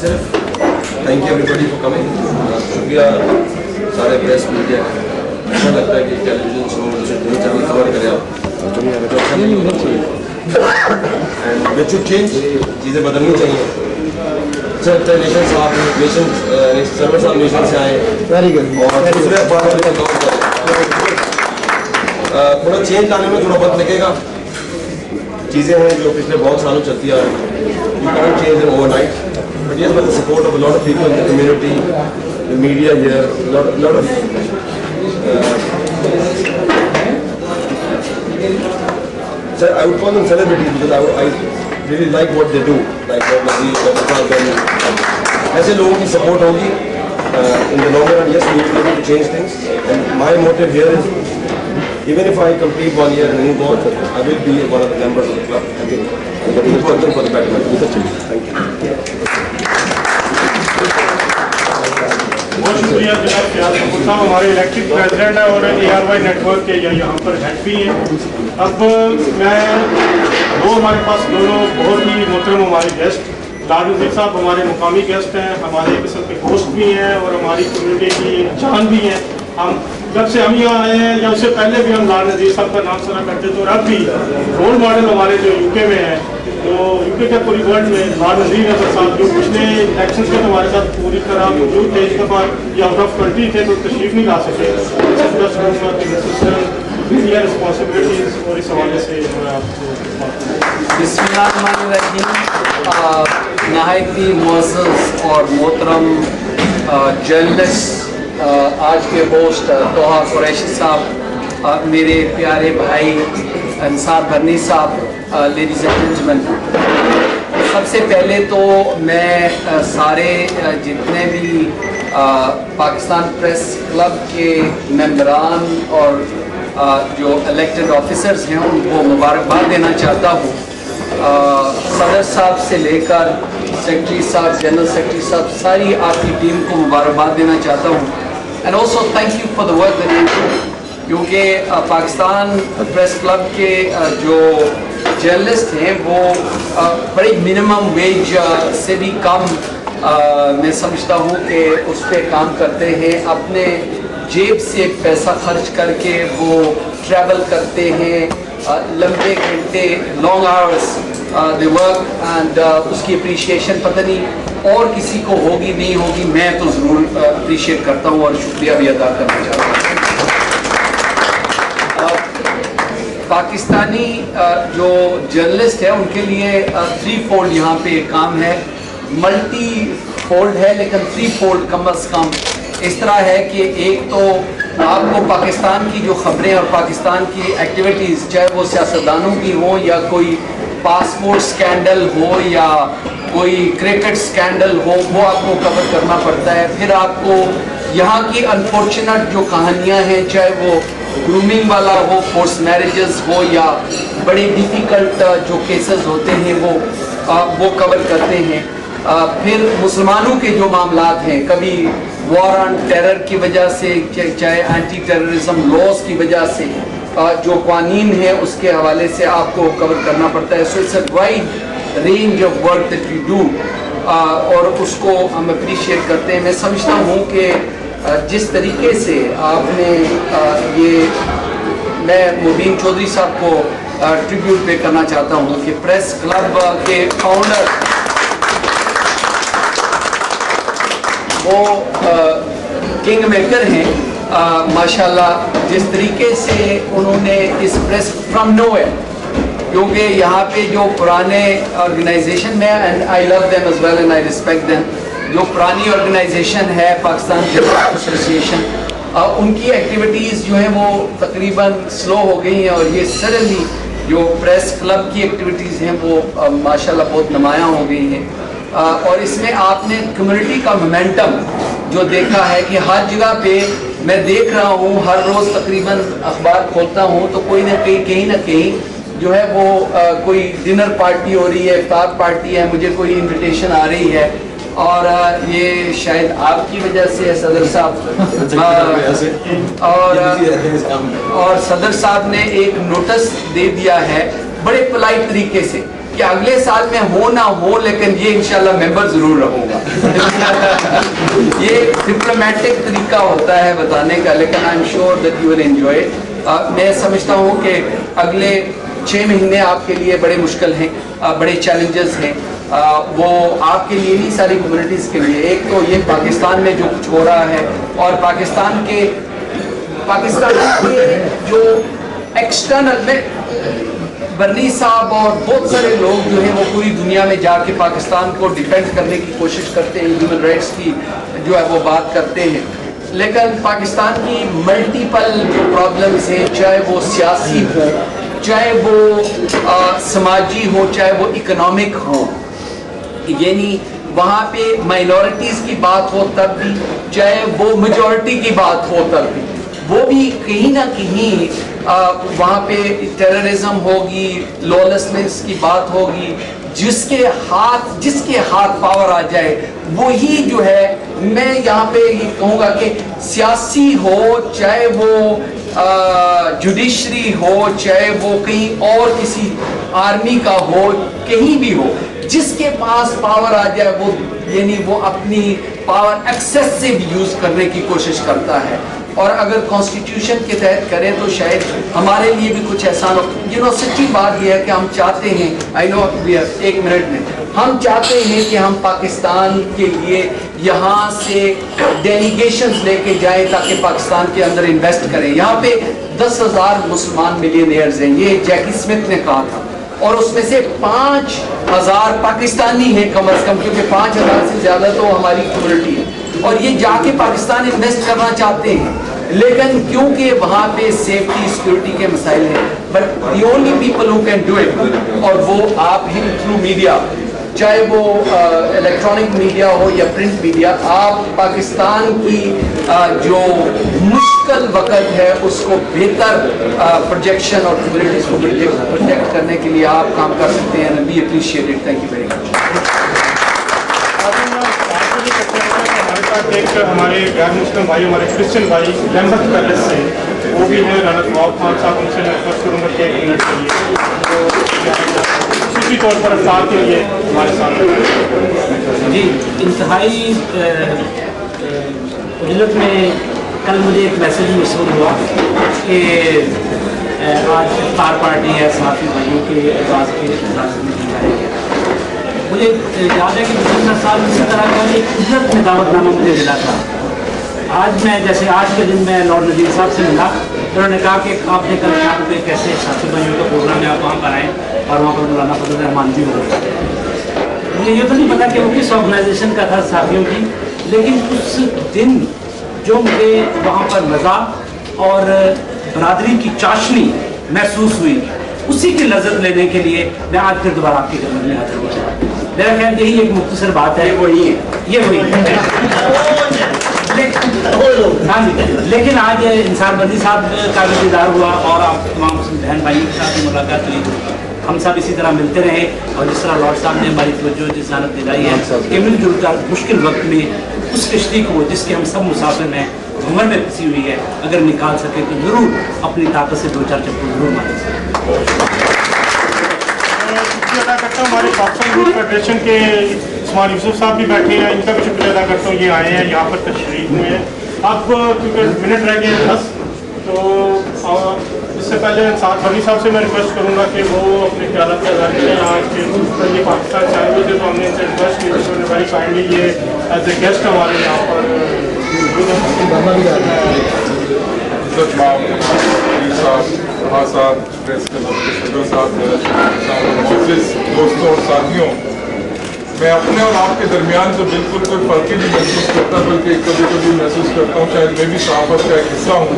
صرف thank you everybody for coming. شکریہ سارے پریس میڈیا کا. اچھا لگتا ہے کہ television show news channel cover کرے آپ. اینڈ وچ شوڈ چینج, چیزیں بدلنی چاہیے. اچھا لگتا ہے نیشن صاحب سرور صاحب نیشن سے آئے ویری گڈ. اور دوسرے اخبار میں تھوڑا چینج لانے میں تھوڑا وقت لگے گا. چیزیں ہیں جو پچھلے بہت سالوں چلتی آ رہی ہیں. You can't change them overnight, but yes, with the support of a lot of people in the community, the media here, lot of sir, I would call them celebrities because I really like what they do, like what Nazeer, ایسے لوگوں کی support ہوگی in the long run. Yes, we will be able to change things, and my motive here is even if I complete 1 year and move on, I will be one of the members of the club. I think for the betterment. Thank you. بہت شکریہ جناب فیاض کپور صاحب, ہمارے elected president ہیں اور ARY net work کے یہاں پر head بھی ہیں. اب میں وہ ہمارے پاس دونوں بہت ہی محترم ہمارے گیسٹ لاڈ نذیر صاحب ہمارے مقامی گیسٹ ہیں, ہمارے قسم کے ہوسٹ بھی ہیں اور ہماری کمیونٹی کی جان بھی ہیں. ہم جب سے ہم یہاں آئے ہیں یا اس سے پہلے بھی ہم لاڈ نذیر صاحب کا نام سنا کرتے تھے, اور اب بھی رول ماڈل ہمارے جو UK میں ہیں, تو UK کے پوری ورلڈ میں لاڈ نذیر احمد صاحب جو پچھلے الیکشنز میں ہمارے ساتھ پوری طرح موجود تھے, اس دفعہ یہ آؤٹ آف کنٹری تھے تو تشریف نہیں لا سکے. رسپانسبلٹیز اور اس حوالے سے میں آپ کو بسم اللہ الرحمن الرحیم. نہایت ہی معزز اور محترم جرنلسٹ, آج کے ہوسٹ طوہا قریشی صاحب, میرے پیارے بھائی انصار برنی صاحب, لیڈیز اینڈ جینٹلمین, سب سے پہلے تو میں سارے جتنے بھی پاکستان پریس کلب کے ممبران اور جو الیکٹڈ آفیسرز ہیں ان کو مبارکباد دینا چاہتا ہوں. صدر صاحب سے لے کر سیکرٹری صاحب, جنرل سیکرٹری صاحب, ساری آپ کی ٹیم کو مبارکباد دینا چاہتا ہوں. And also thank you for the work that you do, کیونکہ پاکستان پریس کلب کے جو جرنلسٹ ہیں وہ بڑی منیمم ویج سے بھی کم میں سمجھتا ہوں کہ اس پہ کام کرتے ہیں. اپنے جیب سے پیسہ خرچ کر کے وہ ٹریول کرتے ہیں, لمبے گھنٹے, long hours they work, and اس کی اپریشیشن پتہ نہیں اور کسی کو ہوگی نہیں ہوگی, میں تو ضرور اپریشیٹ کرتا ہوں اور شکریہ بھی ادا کرنا چاہتا ہوں. پاکستانی جو جرنلسٹ ہے ان کے لیے 3 فولڈ یہاں پہ کام ہے, ملٹی فولڈ ہے لیکن 3 فولڈ کم از کم. اس طرح ہے کہ ایک تو آپ کو پاکستان کی جو خبریں اور پاکستان کی ایکٹیویٹیز, چاہے وہ سیاستدانوں کی ہوں یا کوئی پاسپورٹ سکینڈل ہو یا کوئی کرکٹ سکینڈل ہو, وہ آپ کو کور کرنا پڑتا ہے. پھر آپ کو یہاں کی انفارچونیٹ جو کہانیاں ہیں, چاہے وہ گرومنگ والا ہو, فورس میریجز ہو یا بڑے ڈیفیکلٹ جو کیسز ہوتے ہیں وہ کور کرتے ہیں. پھر مسلمانوں کے جو معاملات ہیں, کبھی وار آن ٹیرر کی وجہ سے, چاہے اینٹی ٹیررزم لاز کی وجہ سے جو قوانین ہیں اس کے حوالے سے آپ کو کور کرنا پڑتا ہے. So it's a wide range of work that you do, اور اس کو ہم اپریشیٹ کرتے ہیں. میں سمجھتا ہوں کہ جس طریقے سے آپ نے یہ, میں مبین چودھری صاحب کو ٹریبیوٹ پے کرنا چاہتا ہوں کہ پریس کلب کے فاؤنڈر وہ کنگ میکر ہیں ماشاءاللہ. جس طریقے سے انہوں نے اس پریس فرام نو ویئر, کیونکہ یہاں پہ جو پرانے آرگنائزیشن میں, and I love them as well and I respect them, جو پرانی آرگنائزیشن ہے پاکستان جرنلسٹ ایسوسیشن, ان کی ایکٹیویٹیز جو ہیں وہ تقریباً سلو ہو گئی ہیں, اور یہ سڈنلی جو پریس کلب کی ایکٹیویٹیز ہیں وہ ماشاءاللہ بہت نمایاں ہو گئی ہیں. اور اس میں آپ نے کمیونٹی کا مومنٹم جو دیکھا ہے کہ ہر جگہ پہ میں دیکھ رہا ہوں, ہر روز تقریباً اخبار کھولتا ہوں تو کوئی نہ کہیں نہ کہیں جو ہے وہ کوئی ڈنر پارٹی ہو رہی ہے, افطار پارٹی ہے, مجھے کوئی انویٹیشن آ رہی ہے. اور یہ شاید آپ کی وجہ سے ہے صدر صاحب, اور صدر صاحب نے ایک نوٹس دے دیا ہے بڑے پولائٹ طریقے سے کہ اگلے سال میں ہو نہ ہو لیکن یہ انشاءاللہ ممبر ضرور رہوں گا. یہ ڈپلومیٹک طریقہ ہوتا ہے بتانے کا, لیکن I am sure that you will enjoy. میں سمجھتا ہوں کہ اگلے 6 مہینے آپ کے لیے بڑے مشکل ہیں, بڑے چیلنجز ہیں. وہ آپ کے لیے نہیں, ساری کمیونٹیز کے لیے. ایک تو یہ پاکستان میں جو کچھ ہو رہا ہے, اور پاکستان کے جو ایکسٹرنل میں برنی صاحب اور بہت سارے لوگ جو ہیں وہ پوری دنیا میں جا کے پاکستان کو ڈیفینڈ کرنے کی کوشش کرتے ہیں, ہیومن رائٹس کی جو ہے وہ بات کرتے ہیں. لیکن پاکستان کی ملٹیپل جو پرابلمز ہیں, چاہے وہ سیاسی ہو, چاہے وہ سماجی ہو, چاہے وہ اکنامک ہو, یعنی وہاں پہ مائنورٹیز کی بات ہو تب بھی, چاہے وہ میجورٹی کی بات ہو تب بھی, وہ بھی کہیں نہ کہیں وہاں پہ ٹیررزم ہوگی, لالسنس کی بات ہوگی. جس کے ہاتھ پاور آ جائے وہی جو ہے, میں یہاں پہ یہ کہوں گا کہ سیاسی ہو, چاہے وہ جوڈیشری ہو, چاہے وہ کہیں اور کسی آرمی کا ہو, کہیں بھی ہو, جس کے پاس پاور آ جائے وہ یعنی وہ اپنی پاور ایکسیسو یوز کرنے کی کوشش کرتا ہے. اور اگر کانسٹیٹیوشن کے تحت کریں تو شاید ہمارے لیے بھی کچھ احسان ہو. سچی بات یہ ہے کہ ہم چاہتے ہیں, آئی نو 1 منٹ میں, ہم چاہتے ہیں کہ ہم پاکستان کے لیے یہاں سے ڈیلیگیشنز لے کے جائیں تاکہ پاکستان کے اندر انویسٹ کریں. یہاں پہ 10,000 مسلمان ملینئرز ہیں, یہ جیکی اسمتھ نے کہا تھا, اور اس میں سے 5,000 پاکستانی ہیں کم از کم, کیونکہ 5,000 سے زیادہ تو ہماری کمیونٹی ہے, اور یہ جا کے پاکستان انویسٹ کرنا چاہتے ہیں. لیکن کیونکہ وہاں پہ سیفٹی سیکورٹی کے مسائل ہیں, but the only people who can do it, اور وہ آپ ہیں تھرو میڈیا, چاہے وہ الیکٹرانک میڈیا ہو یا پرنٹ میڈیا. آپ پاکستان کی جو مشکل وقت ہے اس کو بہتر پروجیکشن اور کمیونٹیز کو پروجیکٹ کرنے کے لیے آپ کام کر سکتے ہیں. We appreciate it. Thank you very much. ایک ہمارے غیر مسلم بھائی, ہمارے کرسچن بھائی رحمت پیلس سے, وہ بھی ہے رانت نواب خان صاحب, ان سے میں ریکویسٹ کروں گا کہ 1 منٹ کے لیے خصوصی طور پر افطار کے لیے ہمارے ساتھ. جی, انتہائی اجلت میں کل مجھے ایک میسیج موصول ہوا کہ آج افطار پارٹی ہے صحافی بھائیوں کے اعزاز کے اجلاس میں کی جائے گی. مجھے یاد ہے کہ گزشتہ سال اسی طرح کا ایک اجلت میں دعوت نامہ مجھے ملا تھا. آج میں جیسے آج کے دن میں لارڈ نذیر صاحب سے ملا, انہوں نے کہا کہ آپ نے کل شام پہ کیسے صحافی بھائیوں کا پروگرام ہے, آپ وہاں پر آئیں, اور وہاں پر مولانا فضل الرحمان بھی ہو. مجھے یہ تو نہیں پتا کہ وہ کس آرگنائزیشن کا تھا صحافیوں کی, لیکن اس دن جو مجھے وہاں پر مزہ اور برادری کی چاشنی محسوس ہوئی, اسی کی لذت لینے کے لیے میں آج پھر دوبارہ آپ کی خدمت میں حاضر ہوا. میرا خیال یہی ایک مختصر بات ہے, وہی ہے, یہ وہی ہے. ہاں جی, لیکن آج انصار بندی صاحب کا بھی دیدار ہوا, اور آپ تمام مسلم بہن بھائی کے ساتھ ملاقات ہوئی. ہم سب اسی طرح ملتے رہے, اور جس طرح لارڈ صاحب نے ہماری توجہ جسانت دلائی ہے کہ مل جل کر مشکل وقت میں اس کشتی کو جس کے ہم سب مسافر ہیں, عمر میں پھنسی ہوئی ہے, اگر نکال سکے تو ضرور اپنی طاقت سے 2-4 چپل ضرور مارے سکیں. شکریہ ادا کرتا ہوں ہمارے پاکستان گروپ فیڈریشن کے عثمان یوسف صاحب بھی بیٹھے ہیں, ان کا بھی شکریہ ادا کرتا ہوں, یہ آئے ہیں یہاں پر تشریف ہوئے ہیں. اب کیونکہ منٹ رہ گئے 10, تو اس سے پہلے بنی صاحب سے میں ریکویسٹ کروں گا کہ وہ اپنے خیالات کا اظہار کریں. آج کے یہ پاکستان سے آئے ہوئے تھے تو ہم نے ان سے ریکویسٹ کی, جس نے ویری کائنڈلی یہ ایز اے گیسٹ ہمارے یہاں پر دوستوں اور ساتھیوں, میں اپنے اور آپ کے درمیان تو بالکل کوئی فرق ہی نہیں محسوس کرتا, بلکہ کبھی کبھی محسوس کرتا ہوں شاید میں بھی صحافت کا ایک حصہ ہوں,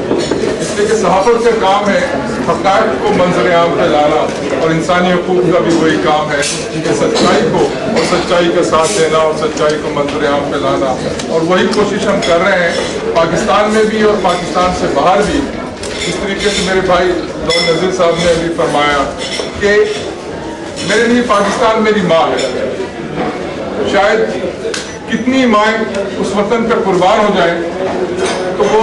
اس لیے کہ صحافت کا کام ہے حقائق کو منظر عام پہ لانا, اور انسانی حقوق کا بھی وہی کام ہے کہ سچائی کو اور سچائی کا ساتھ دینا اور سچائی کو منظر عام پہ لانا, اور وہی کوشش ہم کر رہے ہیں پاکستان میں بھی اور پاکستان سے باہر بھی. اس طریقے سے میرے بھائی لارڈ نذیر صاحب نے ابھی فرمایا کہ میرے لیے پاکستان میری ماں ہے. شاید کتنی مائیں اس وطن پر قربان ہو جائیں تو وہ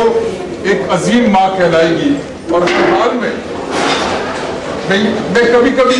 ایک عظیم ماں کہلائے گی. اور ہر حال میں کبھی کبھی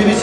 BBC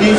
30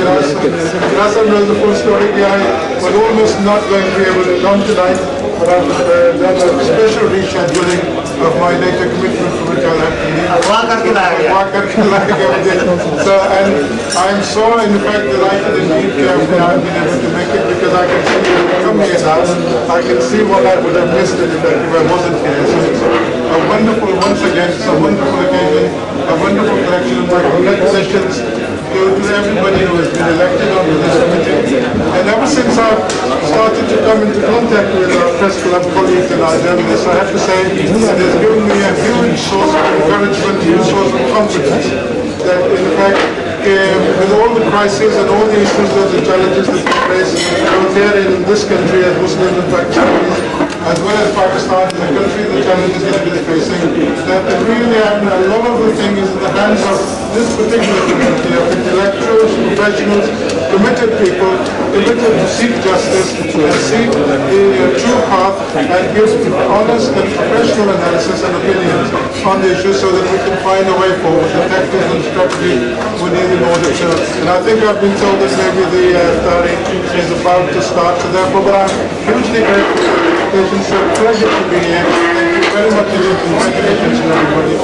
Shiraz knows the full story behind, but almost not going to be able to come tonight. But I've done a special rescheduling of my later commitment for which I'll have to leave. So, and I'm so in fact delighted indeed to have been able to make it, because I can see come here now, I can see what I would have missed if I wasn't here. So it's a wonderful, once again, it's a wonderful occasion, a wonderful collection of my congratulations to everybody who has been elected onto this committee. And ever since I've started to come into contact with our press club colleagues and our journalists, I have to say it has given me a huge source of encouragement, a huge source of confidence that in fact with all the crises and all the issues and the challenges that we face both here in this country as Muslims and Pakistanis, as well as Pakistan, the country, the challenges that we are facing, that really a lot of the thing is in the hands of this particular community of intellectuals, professionals, committed people, committed to seek justice and seek the true path and give honest and professional analysis and opinions on the issues so that we can find a way forward, the tactics and strategy we need in order to. And I think I've been told that maybe the Tariq is about to start, so therefore, but I'm hugely grateful for the invitation. It's a pleasure to be here. Thank you very much indeed. Congratulations to everybody.